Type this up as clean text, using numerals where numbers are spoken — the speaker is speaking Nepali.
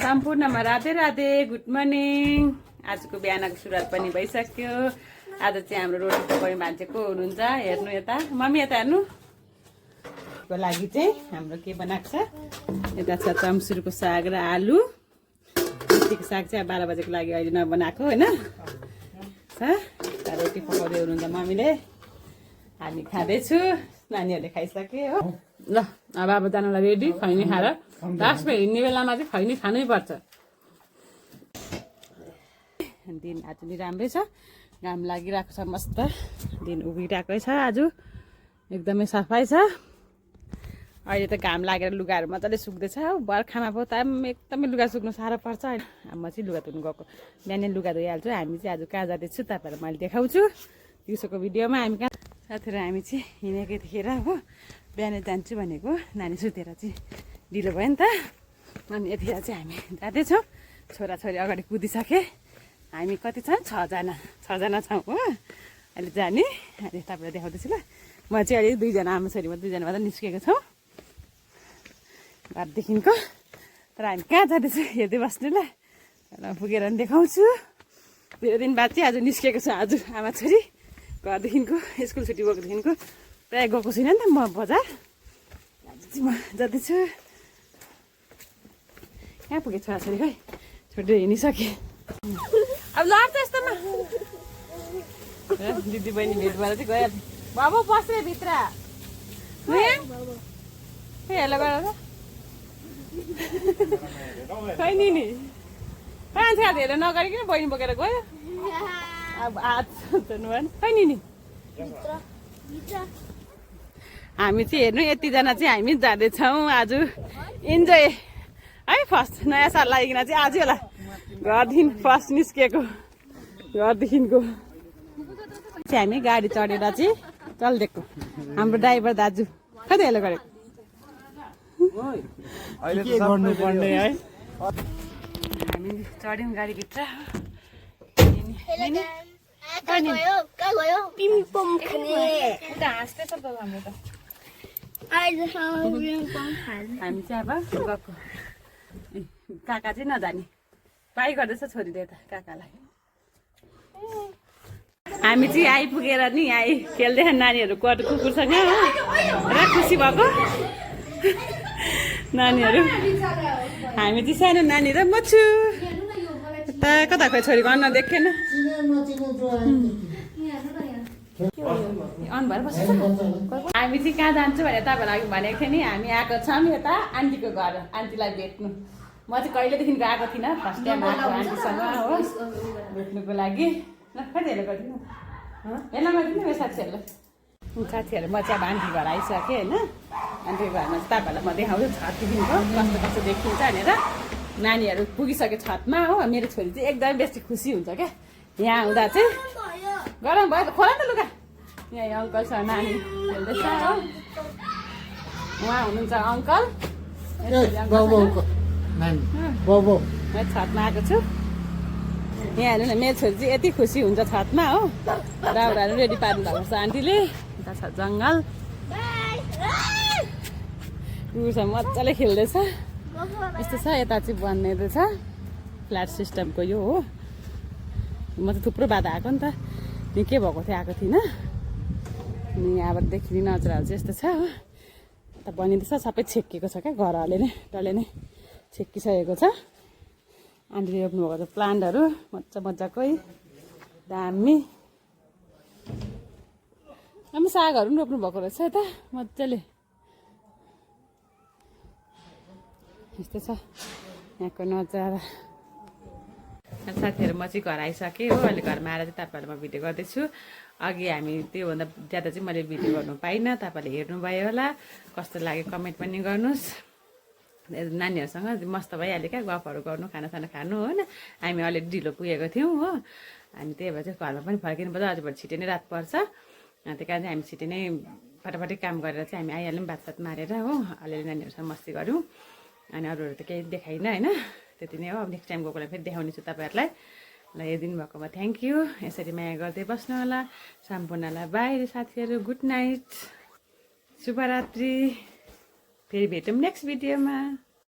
सम्पूर्णमा राधे राधे, गुड मर्निङ। आजको बिहानको सुरुवात पनि भइसक्यो। आज चाहिँ हाम्रो रोटी पकाउने मान्छे को हुनुहुन्छ हेर्नु यता, मम्मी यता हेर्नु। को लागि चाहिँ हाम्रो के बनाएको छ, यता छ चम्सुरको साग र आलु। रोटीको साग चाहिँ 12 बजेको लागि अहिले नबनाएको होइन। रोटी पकाउँदै हुनुहुन्छ मम्मीले, हामी खाँदैछु, नानीहरूले खाइसके हो। ल अब जानलाई रेडी, खैनी खाएर लास्टमा हिँड्ने बेलामा चाहिँ खैनी खानै पर्छ। दिन आज नि राम्रै छ, घाम लागिरहेको छ, मस्त दिन उभिरहेकै छ। आज एकदमै सफाइ छ। अहिले त घाम लागेर लुगाहरू मजाले सुक्दैछ हो। बर्खामा पो त एकदमै लुगा सुक्नु साह्रो पर्छ। म चाहिँ लुगा धुनु गएको, बिहानै लुगा धोइहाल्छु। हामी चाहिँ आज कहाँ जाँदैछु तपाईँहरूलाई मैले देखाउँछु दिउँसोको भिडियोमा। हामी कहाँ साथीहरू हामी चाहिँ हिँडेकै थिएर हो, बिहानै जान्छु भनेको नानी सुतेर चाहिँ ढिलो भयो नि त। अनि यतिखेर चाहिँ हामी जाँदैछौँ। छोराछोरी अगाडि कुदिसके, हामी कति छौँ, 6जना छौँ हो अहिले जाने। अनि तपाईँलाई देखाउँदैछु ल। म चाहिँ अहिले 2जना आमा छोरी, म 2जना मात्रै निस्केको छौँ घरदेखिको। तर हामी कहाँ जाँदैछु हेर्दै बस्नु ल, पुगेर पनि देखाउँछु। 2 दिन बाद चाहिँ आज निस्केको छ। आज आमा छोरी घरदेखिको स्कुल छुट्टी भएकोदेखिको प्रायः गएको छुइनँ नि त म बजार। आज चाहिँ म जाँदैछु। कहाँ पुगेँ छोराछोरी खै, छोडेर हिँडिसकेँ। अब लड्छ यस्तोमा। दिदी बहिनी भेट भएर चाहिँ गइहाल्छ। बाबु बस्ने भित्र हेलो गर खै नि मान्छे हात हेरेर नगरिकन बहिनी बोकेर गयो। अब हात धुनु भएन खै नि। हामी चाहिँ हेर्नु यतिजना चाहिँ हामी जाँदैछौँ आज। इन्जोय है, फर्स्ट नयाँ साल लागिकन चाहिँ आज होला घरदेखि फर्स्ट निस्किएको। घरदेखिको चाहिँ हामी गाडी चढेर चाहिँ चलिदिएको। हाम्रो ड्राइभर दाजु खै त हेलो गरेको। हामी चढ्यौँ गाडीभित्र। हामी चाहिँ अब गएको, काका चाहिँ नजाने बाई गर्दैछ छोरीले त काकालाई। हामी चाहिँ आइपुगेर नि आइ खेल्दै नानीहरू कुकुरसँग हो र खुसी भएको नानीहरू। हामी चाहिँ सानो नानी र म छु यता कता खोइ छोरीको अन्न देखेन। अन भएर बस्छ। हामी चाहिँ कहाँ जान्छु भनेर तपाईँलाई भनेको थिएँ नि। हामी आएको छौँ यता आन्टीको घर, आन्टीलाई भेट्नु। म चाहिँ कहिलेदेखिको आएको थिइनँ, फर्स्ट टाइम आएको आन्टीसँग हो भेट्नुको लागि। ल कति हेर्नु गरिदिनु, हेर्न गरिदिनु मेरो साथीहरूलाई। साथीहरू म चाहिँ अब आन्टी घर आइसकेँ होइन। आन्टीको घरमा चाहिँ तपाईँहरूलाई म देखाउँछु छतदेखिको कस्तो कस्तो देखिन्छ भनेर। नानीहरू पुगिसक्यो छतमा हो। मेरो छोरी चाहिँ एकदमै बेसी खुसी हुन्छ क्या यहाँ आउँदा चाहिँ। गरम भयो त खोला त लुगा। यहाँ अङ्कलसँग नानी खेल्दैछ हो, उहाँ हुनुहुन्छ अङ्कल। म छतमा आएको छु। यहाँ हेर्नु न, मेरो छोरी चाहिँ यति खुसी हुन्छ छतमा हो। दाउराहरू रेडी पार्नु भएको छ आन्टीले। यता छ जङ्गल, कुकुरसँग मजाले खेल्दैछ। यस्तो छ। यता चाहिँ बनिँदैछ फ्ल्याट सिस्टमको यो हो। म त थुप्रो बाधा आएको नि त, निकै भएको थियो आएको थिइनँ। अनि यहाँबाट देखिने नजराहरू चाहिँ यस्तो छ हो। यता बनिँदैछ, सबै छेकिएको छ क्या घरहरूले नै, डल्लै नै छेकिसकेको छ। आन्टीले रोप्नुभएको छ प्लान्टहरू मजाकै दामी। अनि सागहरू पनि रोप्नु भएको रहेछ यता मजाले। यस्तो छ यहाँको नजारा। साथीहरू म चाहिँ घर आइसकेँ हो। अहिले घरमा आएर चाहिँ तपाईँहरूलाई म भिडियो गर्दैछु। अघि हामी त्योभन्दा ज्यादा चाहिँ मैले भिडियो गर्नु पाइनँ, तपाईँहरूले हेर्नुभयो होला। कस्तो लाग्यो कमेन्ट पनि गर्नुहोस्। नानीहरूसँग मस्त भइहाल्यो क्या गफहरू गर्नु, खानासाना खानु होइन। हामी अलरेडी ढिलो पुगेको थियौँ हो। हामी त्यही भएर चाहिँ घरमा पनि फर्किनु पर्छ, आजबाट छिटै नै रात पर्छ। त्यही कारण चाहिँ हामी छिटै नै फटाफटी काम गरेर चाहिँ हामी आइहाल्यौँ भातसात मारेर हो। अलिअलि नानीहरूसँग मस्ती गऱ्यौँ। अनि अरूहरू त केही देखाइनँ होइन। त्यति नै हो। अब नेक्स्ट टाइम गएको बेला फेरि देखाउने छु तपाईँहरूलाई। ल हेरिदिनु भएकोमा थ्याङ्क यू। यसरी माया गर्दै बस्नु होला। सम्पूर्णलाई बाई साथीहरू, गुड नाइट, शुभरात्रि। फेरि भेटौँ नेक्स्ट भिडियोमा।